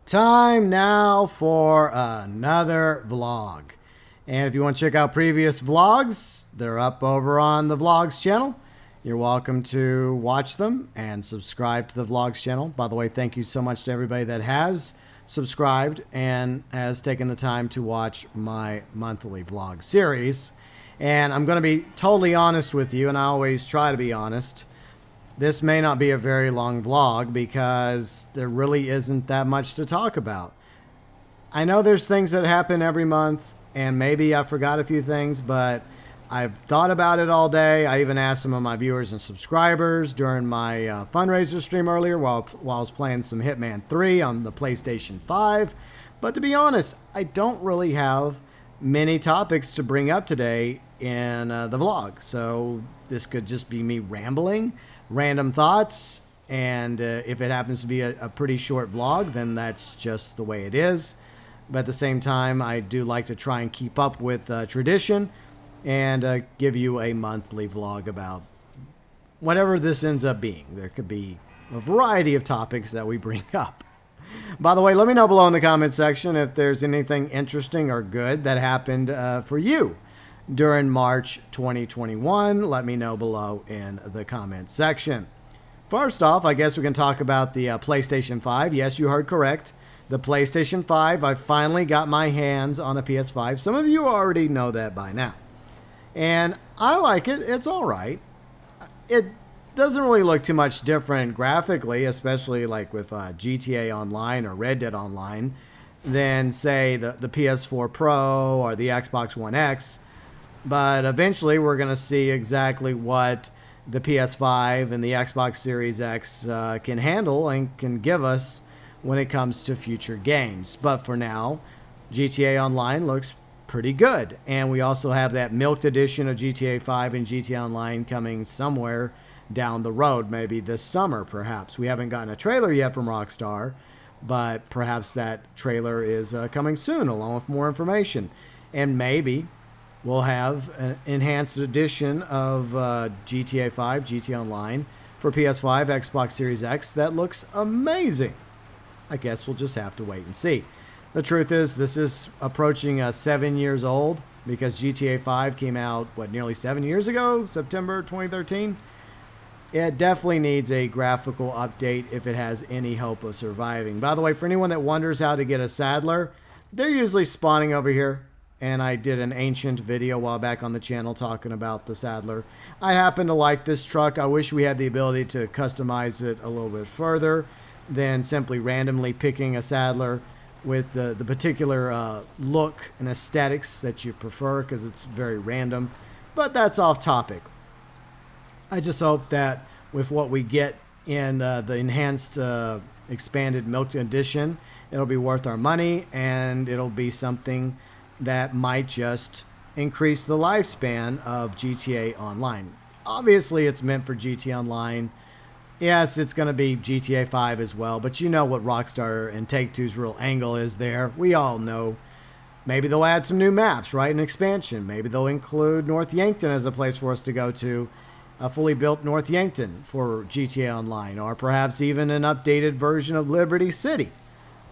Time now for another vlog. And if you want to check out previous vlogs, they're up over on the vlogs channel. You're welcome to watch them and subscribe to the vlogs channel. By the way, thank you so much to everybody that has subscribed and has taken the time to watch my monthly vlog series. And I'm going to be totally honest with you, and I always try to be honest. This may not be a very long vlog because there really isn't that much to talk about. I know there's things that happen every month, and maybe I forgot a few things, but I've thought about it all day. I even asked some of my viewers and subscribers during my fundraiser stream earlier while I was playing some Hitman 3 on the PlayStation 5. But to be honest, I don't really have many topics to bring up today in the vlog. So this could just be me rambling, random thoughts, and if it happens to be a pretty short vlog, then that's just the way it is. But at the same time, I do like to try and keep up with tradition and give you a monthly vlog about whatever this ends up being. There could be a variety of topics that we bring up. By the way, let me know below in the comment section if there's anything interesting or good that happened for you during March 2021. Let me know below in the comment section. First off, I guess we can talk about the PlayStation 5. Yes, you heard correct. The PlayStation 5, I finally got my hands on a PS5. Some of you already know that by now. And I like it. It's all right. It doesn't really look too much different graphically, especially like with GTA Online or Red Dead Online, than, say, the PS4 Pro or the Xbox One X. But eventually we're going to see exactly what the PS5 and the Xbox Series X can handle and can give us when it comes to future games. But for now, GTA Online looks pretty good. And we also have that milked edition of GTA 5 and GTA Online coming somewhere down the road, maybe this summer perhaps. We haven't gotten a trailer yet from Rockstar, but perhaps that trailer is coming soon along with more information. And maybe we'll have an enhanced edition of GTA 5, GTA Online for PS5, Xbox Series X that looks amazing. I guess we'll just have to wait and see. The truth is, this is approaching 7 years old because GTA 5 came out, nearly 7 years ago, September 2013. It definitely needs a graphical update if it has any hope of surviving. By the way, for anyone that wonders how to get a Saddler, they're usually spawning over here. And I did an ancient video a while back on the channel talking about the Saddler. I happen to like this truck. I wish we had the ability to customize it a little bit further than simply randomly picking a Saddler with the particular look and aesthetics that you prefer, because it's very random. But that's off topic. I just hope that with what we get in the enhanced expanded milk edition, it'll be worth our money, and it'll be something that might just increase the lifespan of GTA Online. Obviously, it's meant for GTA Online. Yes, it's going to be GTA 5 as well, but you know what Rockstar and Take-Two's real angle is there. We all know. Maybe they'll add some new maps, right? An expansion. Maybe they'll include North Yankton as a place for us to go to. A fully built North Yankton for GTA Online. Or perhaps even an updated version of Liberty City.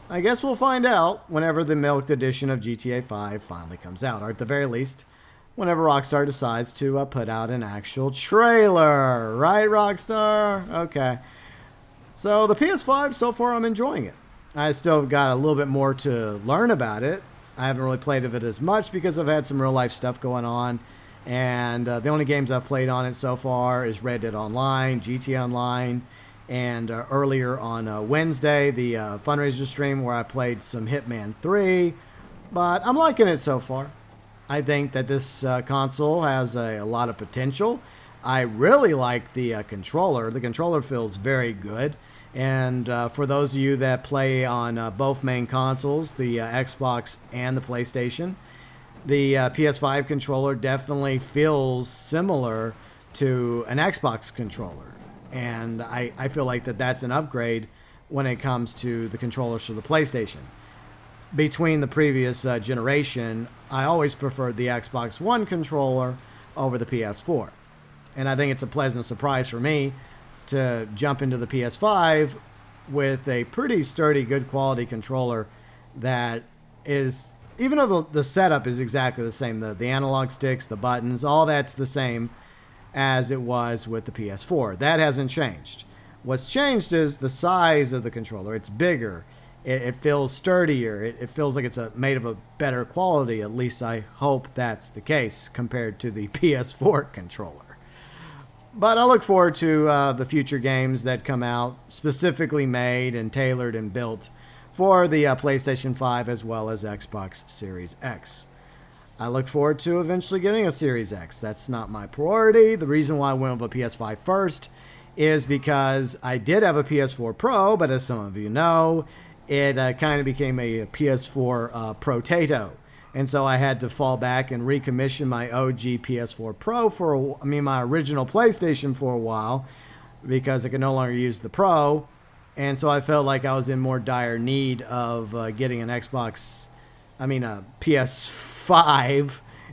I guess we'll find out whenever the milked edition of GTA 5 finally comes out. Or at the very least, whenever Rockstar decides to put out an actual trailer. Right, Rockstar? Okay. So the PS5, so far I'm enjoying it. I still got a little bit more to learn about it. I haven't really played with it as much because I've had some real life stuff going on. And the only games I've played on it so far is Red Dead Online, GTA Online, and earlier on Wednesday, the fundraiser stream where I played some Hitman 3. But I'm liking it so far. I think that this console has a lot of potential. I really like the controller. The controller feels very good. And for those of you that play on both main consoles, the Xbox and the PlayStation, the PS5 controller definitely feels similar to an Xbox controller. And I feel like that's an upgrade when it comes to the controllers for the PlayStation. Between the previous generation, I always preferred the Xbox One controller over the PS4. And I think it's a pleasant surprise for me to jump into the PS5 with a pretty sturdy, good quality controller that is, even though the setup is exactly the same, the analog sticks, the buttons, all that's the same as it was with the PS4. That hasn't changed. What's changed is the size of the controller. It's bigger. It feels sturdier. It feels like it's made of a better quality. At least I hope that's the case compared to the PS4 controller. But I look forward to the future games that come out, specifically made and tailored and built for the PlayStation 5 as well as Xbox Series X. I look forward to eventually getting a Series X. That's not my priority. The reason why I went with a PS5 first is because I did have a PS4 Pro, but as some of you know, it kind of became a PS4 Pro-tato. And so I had to fall back and recommission my OG PS4 Pro my original PlayStation for a while, because I could no longer use the Pro. And so I felt like I was in more dire need of getting a PS5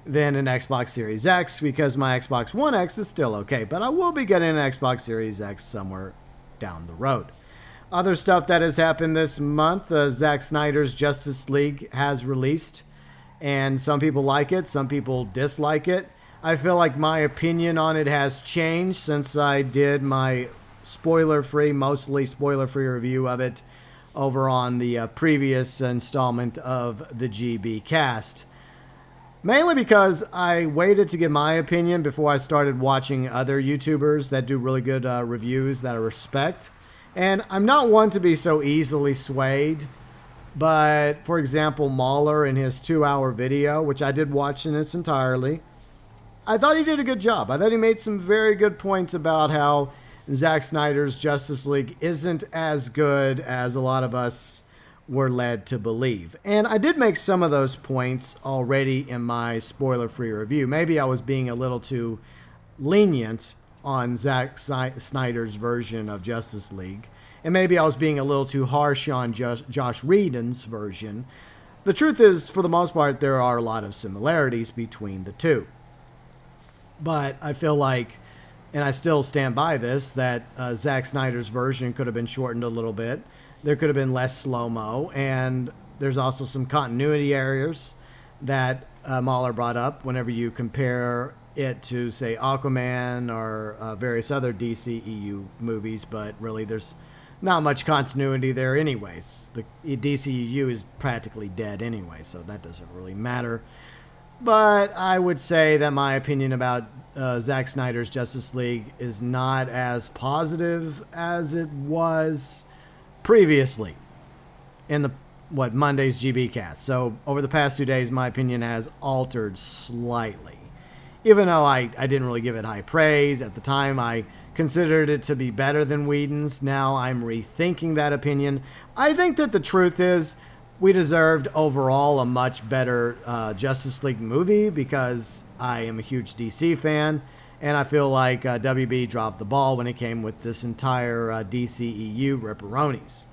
than an Xbox Series X, because my Xbox One X is still okay. But I will be getting an Xbox Series X somewhere down the road. Other stuff that has happened this month, Zack Snyder's Justice League has released. And some people like it, some people dislike it. I feel like my opinion on it has changed since I did my mostly spoiler-free review of it over on the previous installment of the GB Cast. Mainly because I waited to give my opinion before I started watching other YouTubers that do really good reviews that I respect. And I'm not one to be so easily swayed. But, for example, Mahler in his 2-hour video, which I did watch in its entirety, I thought he did a good job. I thought he made some very good points about how Zack Snyder's Justice League isn't as good as a lot of us were led to believe. And I did make some of those points already in my spoiler-free review. Maybe I was being a little too lenient on Zack Snyder's version of Justice League. And maybe I was being a little too harsh on Josh Whedon's version. The truth is, for the most part, there are a lot of similarities between the two. But I feel like, and I still stand by this, that Zack Snyder's version could have been shortened a little bit. There could have been less slow-mo. And there's also some continuity errors that Mahler brought up whenever you compare it to, say, Aquaman or various other DCEU movies. But really, there's not much continuity there anyways. The DCEU is practically dead anyway, so that doesn't really matter. But I would say that my opinion about Zack Snyder's Justice League is not as positive as it was previously in Monday's GB Cast. So over the past 2 days, my opinion has altered slightly. Even though I didn't really give it high praise at the time, I considered it to be better than Whedon's. Now I'm rethinking that opinion. I think that the truth is we deserved overall a much better Justice League movie, because I am a huge DC fan, and I feel like WB dropped the ball when it came with this entire DCEU ripperonis.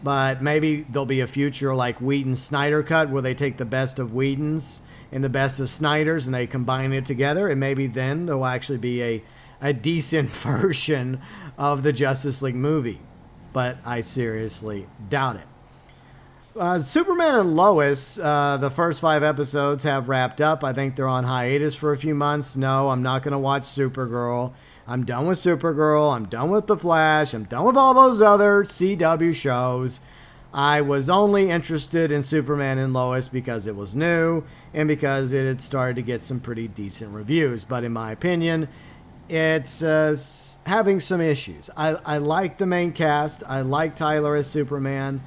But maybe there'll be a future like Whedon's Snyder Cut, where they take the best of Whedon's and the best of Snyder's and they combine it together, and maybe then there'll actually be a decent version of the Justice League movie. But I seriously doubt it. Superman and Lois, the first 5 episodes have wrapped up. I think they're on hiatus for a few months. No, I'm not going to watch Supergirl. I'm done with Supergirl. I'm done with The Flash. I'm done with all those other CW shows. I was only interested in Superman and Lois because it was new and because it had started to get some pretty decent reviews. But in my opinion, it's having some issues. I like the main cast. I like Tyler as Superman.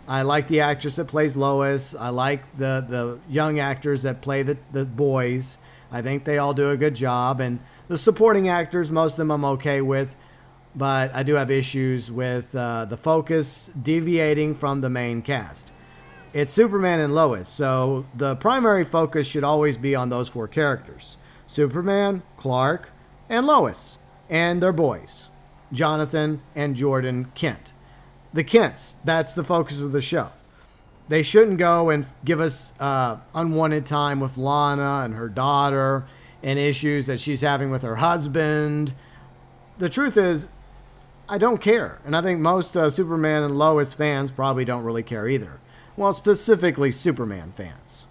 I like the actress that plays Lois. I like the young actors that play the boys. I think they all do a good job. And the supporting actors, most of them I'm okay with. But I do have issues with the focus deviating from the main cast. It's Superman and Lois, so the primary focus should always be on those 4 characters. Superman, Clark, and Lois, and their boys, Jonathan and Jordan Kent. The Kents, that's the focus of the show. They shouldn't go and give us unwanted time with Lana and her daughter and issues that she's having with her husband. The truth is, I don't care. And I think most Superman and Lois fans probably don't really care either. Well, specifically Superman fans.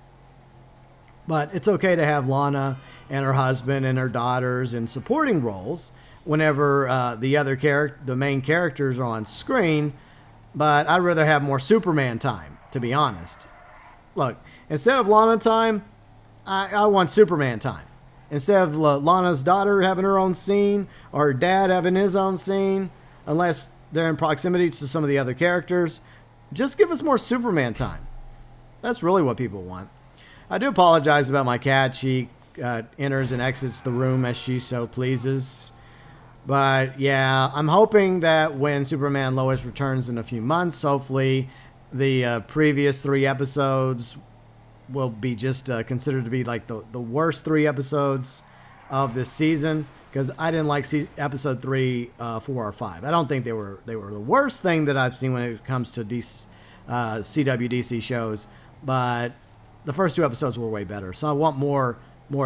But it's okay to have Lana and her husband and her daughters in supporting roles whenever the main characters are on screen. But I'd rather have more Superman time, to be honest. Look, instead of Lana time, I want Superman time. Instead of Lana's daughter having her own scene or her dad having his own scene, unless they're in proximity to some of the other characters, just give us more Superman time. That's really what people want. I do apologize about my cat. She enters and exits the room as she so pleases. But yeah, I'm hoping that when Superman Lois returns in a few months, hopefully the previous 3 episodes will be just considered to be like the worst 3 episodes of this season, because I didn't like episode 3, 4, or 5. I don't think they were the worst thing that I've seen when it comes to CWDC shows, but the first 2 episodes were way better. So I want more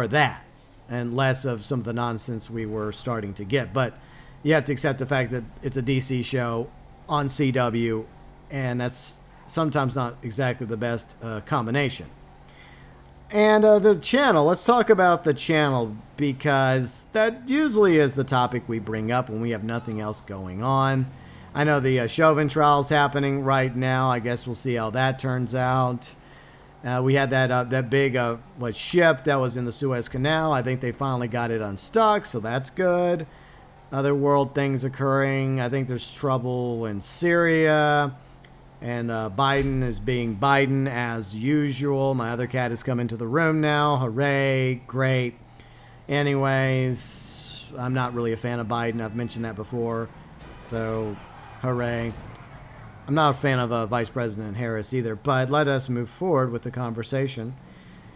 of that and less of some of the nonsense we were starting to get. But you have to accept the fact that it's a DC show on CW, and that's sometimes not exactly the best combination. And the channel, let's talk about the channel, because that usually is the topic we bring up when we have nothing else going on. I know the Chauvin trial's happening right now. I guess we'll see how that turns out. We had that big ship that was in the Suez Canal. I think they finally got it unstuck, so that's good. Other world things occurring. I think there's trouble in Syria. And Biden is being Biden as usual. My other cat has come into the room now. Hooray. Great. Anyways, I'm not really a fan of Biden. I've mentioned that before. So, hooray. I'm not a fan of Vice President Harris either. But let us move forward with the conversation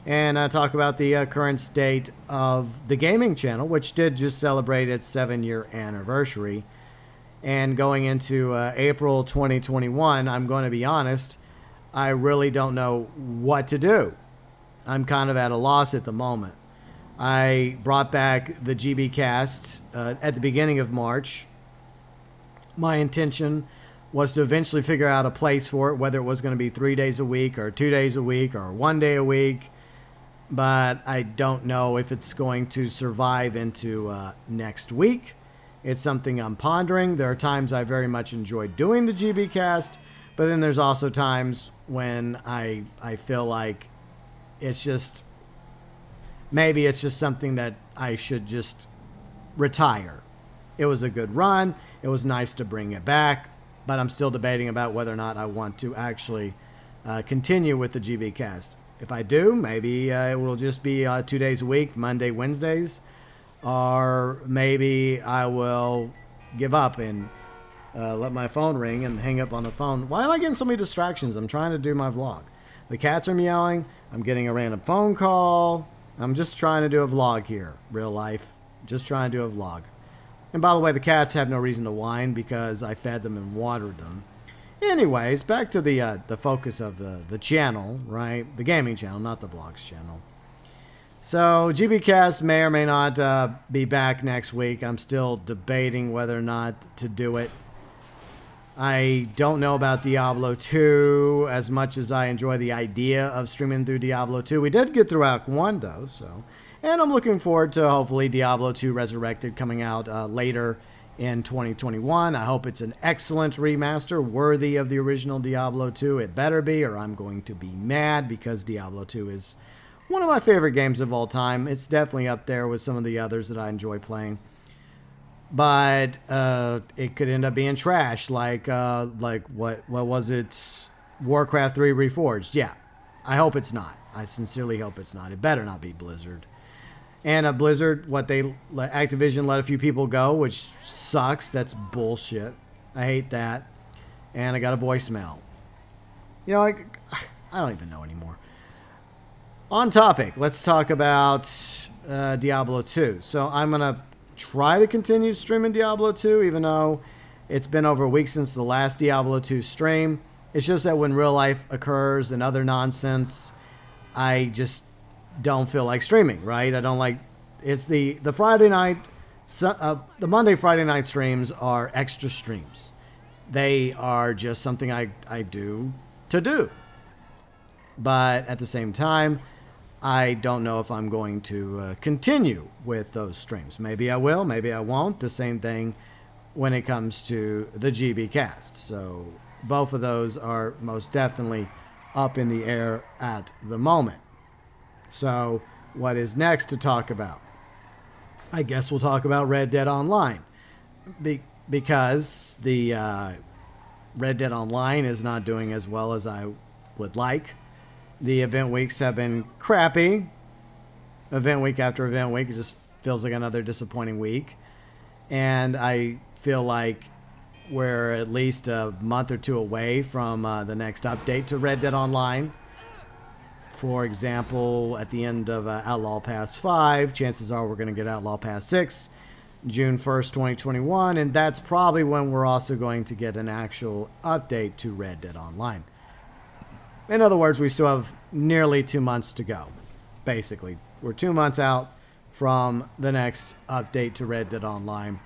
and talk about the current state of the gaming channel, which did just celebrate its 7-year anniversary. And going into April 2021, I'm going to be honest, I really don't know what to do. I'm kind of at a loss at the moment. I brought back the GB Cast at the beginning of March. My intention was to eventually figure out a place for it, whether it was going to be 3 days a week or 2 days a week or 1 day a week. But I don't know if it's going to survive into next week. It's something I'm pondering. There are times I very much enjoy doing the GB Cast, but then there's also times when I feel like it's just, maybe it's just something that I should just retire. It was a good run. It was nice to bring it back, but I'm still debating about whether or not I want to actually continue with the GB Cast. If I do, maybe it will just be 2 days a week, Monday, Wednesdays. Or maybe I will give up and let my phone ring and hang up on the phone. Why am I getting so many distractions? I'm trying to do my vlog. The cats are meowing. I'm getting a random phone call. I'm just trying to do a vlog here. Real life. Just trying to do a vlog. And by the way, the cats have no reason to whine because I fed them and watered them. Anyways, back to the focus of the channel, right? The gaming channel, not the vlogs channel. So, GBcast may or may not be back next week. I'm still debating whether or not to do it. I don't know about Diablo 2 as much as I enjoy the idea of streaming through Diablo 2. We did get through Act 1, though, so. And I'm looking forward to, hopefully, Diablo 2 Resurrected coming out later in 2021. I hope it's an excellent remaster, worthy of the original Diablo 2. It better be, or I'm going to be mad, because Diablo 2 is one of my favorite games of all time. It's definitely up there with some of the others that I enjoy playing. But it could end up being trash, like what was it? Warcraft 3 Reforged. Yeah, I hope it's not. I sincerely hope it's not. It better not be Blizzard. And Blizzard, Activision let a few people go, which sucks. That's bullshit. I hate that. And I got a voicemail. You know, I don't even know anymore. On topic, let's talk about Diablo 2. So I'm going to try to continue streaming Diablo 2, even though it's been over a week since the last Diablo 2 stream. It's just that when real life occurs and other nonsense, I just don't feel like streaming, right? I don't like... It's the Friday night, The Monday, Friday night streams are extra streams. They are just something I do to do. But at the same time, I don't know if I'm going to continue with those streams. Maybe I will, maybe I won't. The same thing when it comes to the GB cast. So both of those are most definitely up in the air at the moment. So what is next to talk about? I guess we'll talk about Red Dead Online. Because the Red Dead Online is not doing as well as I would like. The event weeks have been crappy. Event week after event week, it just feels like another disappointing week. And I feel like we're at least a month or two away from the next update to Red Dead Online. For example, at the end of Outlaw Pass 5, chances are we're going to get Outlaw Pass 6, June 1st, 2021, and that's probably when we're also going to get an actual update to Red Dead Online. In other words, we still have nearly 2 months to go, basically. We're 2 months out from the next update to Red Dead Online,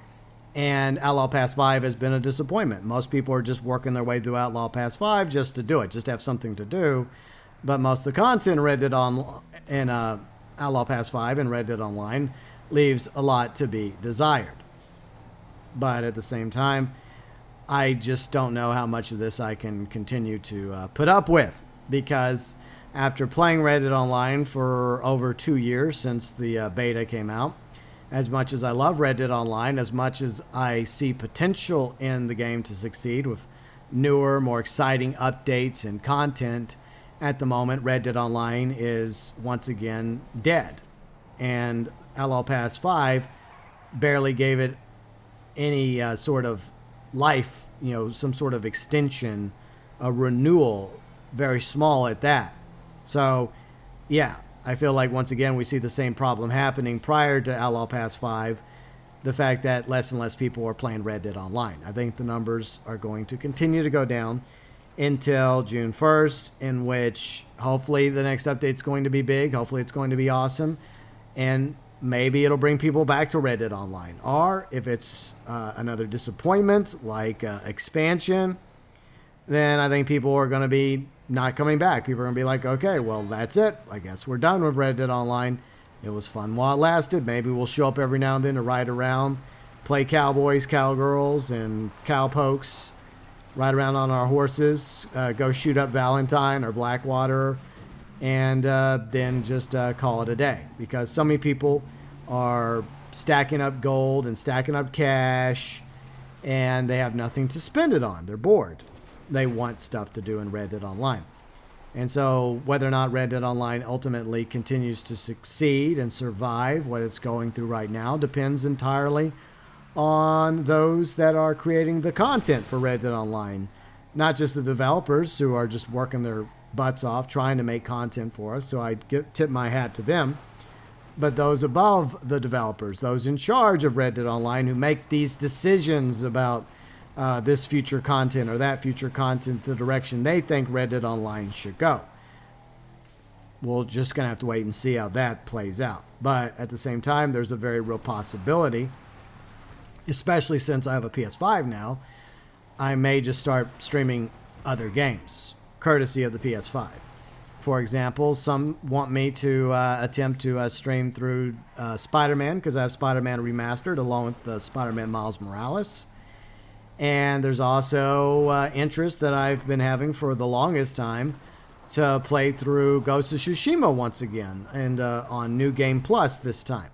and Outlaw Pass 5 has been a disappointment. Most people are just working their way through Outlaw Pass 5 just to do it, just to have something to do. But most of the content in Red Dead in Outlaw Pass 5 and Red Dead Online leaves a lot to be desired. But at the same time, I just don't know how much of this I can continue to put up with. Because after playing Red Dead Online for over 2 years since the beta came out, as much as I love Red Dead Online, as much as I see potential in the game to succeed with newer, more exciting updates and content, at the moment, Red Dead Online is once again dead. And Outlaw Pass 5 barely gave it any sort of life, some sort of extension, a renewal, very small at that. So, yeah, I feel like once again we see the same problem happening prior to Outlaw Pass 5. The fact that less and less people are playing Red Dead Online. I think the numbers are going to continue to go down until June 1st, in which hopefully the next update's going to be big. Hopefully it's going to be awesome. And maybe it'll bring people back to Red Dead Online. Or if it's another disappointment, like expansion, then I think people are going to be not coming back. People are going to be like, okay, well, that's it. I guess we're done with Red Dead Online. It was fun while it lasted. Maybe we'll show up every now and then to ride around, play cowboys, cowgirls, and cowpokes, ride around on our horses, go shoot up Valentine or Blackwater, and then just call it a day. Because so many people are stacking up gold and stacking up cash, and they have nothing to spend it on. They're bored. They want stuff to do in Red Dead Online. And so whether or not Red Dead Online ultimately continues to succeed and survive what it's going through right now depends entirely on those that are creating the content for Red Dead Online. Not just the developers who are just working their butts off trying to make content for us, so I tip my hat to them, but those above the developers, those in charge of Red Dead Online who make these decisions about this future content or that future content, the direction they think Red Dead Online should go. We're just going to have to wait and see how that plays out. But at the same time, there's a very real possibility, especially since I have a PS5 now, I may just start streaming other games, courtesy of the PS5. For example, some want me to attempt to stream through Spider-Man, because I have Spider-Man Remastered along with the Spider-Man Miles Morales. And there's also interest that I've been having for the longest time to play through Ghost of Tsushima once again, and on New Game Plus this time.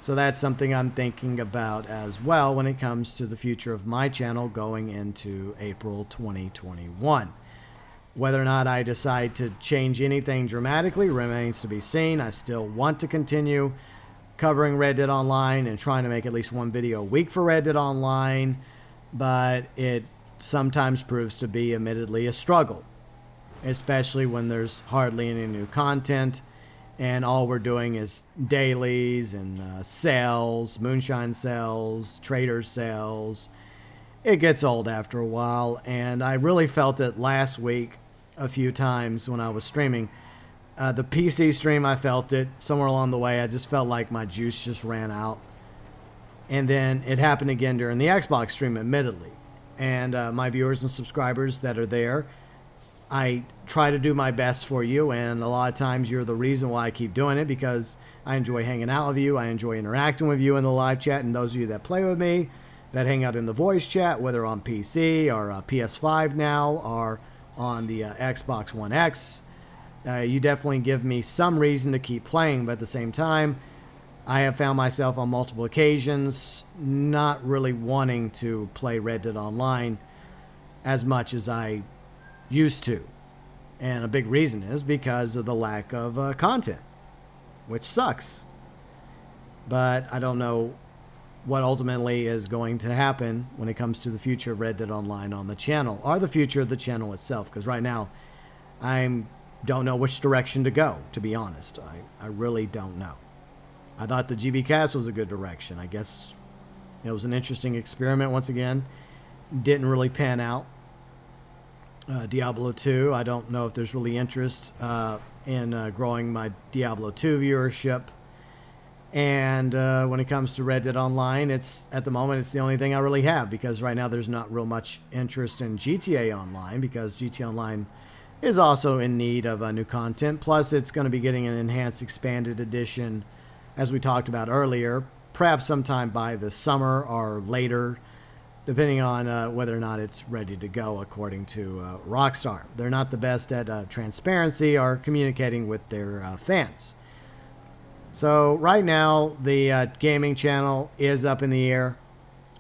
So that's something I'm thinking about as well when it comes to the future of my channel going into April 2021. Whether or not I decide to change anything dramatically remains to be seen. I still want to continue covering Red Dead Online and trying to make at least one video a week for Red Dead Online, but it sometimes proves to be admittedly a struggle, especially when there's hardly any new content and all we're doing is dailies and sales, moonshine sales, trader sales. It gets old after a while, and I really felt it last week a few times when I was streaming. The PC stream, I felt it somewhere along the way. I just felt like my juice just ran out. And then it happened again during the Xbox stream, admittedly. And my viewers and subscribers that are there, I try to do my best for you, and a lot of times you're the reason why I keep doing it, because I enjoy hanging out with you. I enjoy interacting with you in the live chat, and those of you that play with me, that hang out in the voice chat, whether on PC or PS5 now, or on the Xbox One X, you definitely give me some reason to keep playing. But at the same time, I have found myself on multiple occasions not really wanting to play Red Dead Online as much as I used to. And a big reason is because of the lack of content, which sucks. But I don't know what ultimately is going to happen when it comes to the future of Red Dead Online on the channel, or the future of the channel itself, because right now I don't know which direction to go, to be honest. I really don't know. I thought the GB Cast was a good direction. I guess it was an interesting experiment once again. Didn't really pan out. Diablo 2, I don't know if there's really interest in growing my Diablo 2 viewership. And when it comes to Red Dead Online, at the moment it's the only thing I really have, because right now there's not real much interest in GTA Online, because GTA Online is also in need of new content. Plus, it's going to be getting an enhanced, expanded edition, as we talked about earlier, perhaps sometime by the summer or later, depending on whether or not it's ready to go, according to Rockstar. They're not the best at transparency or communicating with their fans. So right now, the gaming channel is up in the air.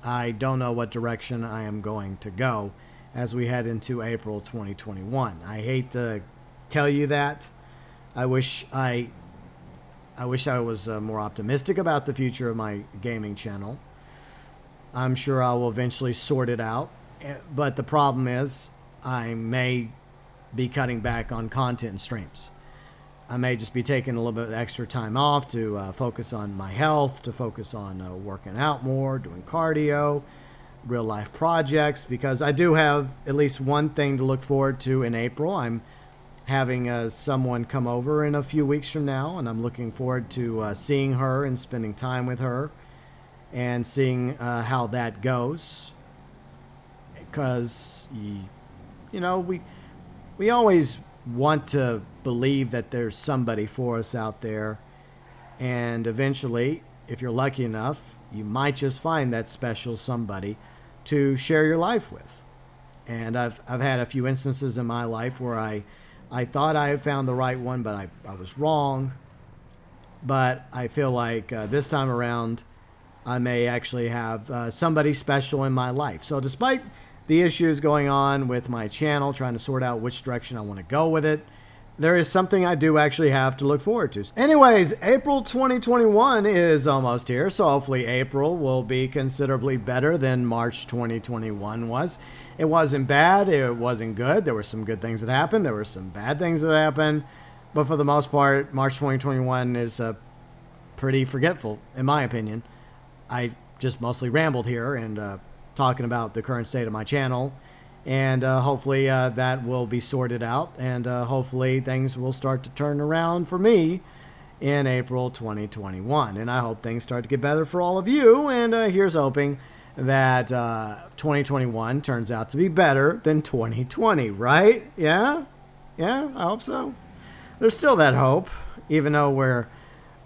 I don't know what direction I am going to go as we head into April 2021. I hate to tell you that. I wish I was more optimistic about the future of my gaming channel. I'm sure I will eventually sort it out. But the problem is, I may be cutting back on content and streams. I may just be taking a little bit of extra time off to focus on my health, to focus on working out more, doing cardio, real life projects, because I do have at least one thing to look forward to in April. I'm having someone come over in a few weeks from now, and I'm looking forward to seeing her and spending time with her and seeing how that goes. Because, you know, we always want to believe that there's somebody for us out there, and eventually, if you're lucky enough, you might just find that special somebody to share your life with. And I've had a few instances in my life where I thought I had found the right one, but I was wrong. But I feel like this time around, I may actually have somebody special in my life. So despite the issues going on with my channel, trying to sort out which direction I want to go with it, there is something I do actually have to look forward to. Anyways, April 2021 is almost here, so hopefully April will be considerably better than March 2021 was. It wasn't bad, it wasn't good. There were some good things that happened, there were some bad things that happened, but for the most part, March 2021 is pretty forgetful, in my opinion. I just mostly rambled here and talking about the current state of my channel, and hopefully that will be sorted out, and hopefully things will start to turn around for me in April 2021, and I hope things start to get better for all of you, and here's hoping that 2021 turns out to be better than 2020, right? Yeah, I hope so. There's still that hope, even though we're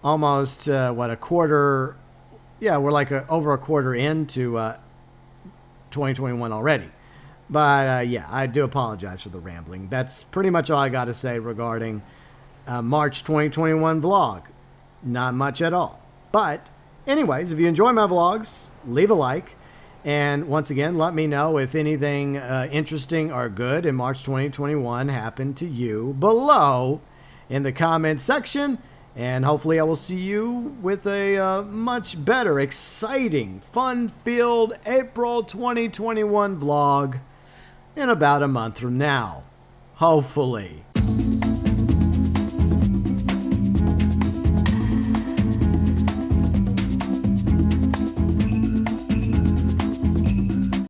almost what, a quarter, yeah, we're like over a quarter into 2021 already. But yeah, I do apologize for the rambling. That's pretty much all I got to say regarding March 2021 vlog. Not much at all. But anyways, if you enjoy my vlogs, leave a like. And once again, let me know if anything interesting or good in March 2021 happened to you below in the comment section. And hopefully I will see you with a much better, exciting, fun-filled April 2021 vlog in about a month from now. Hopefully.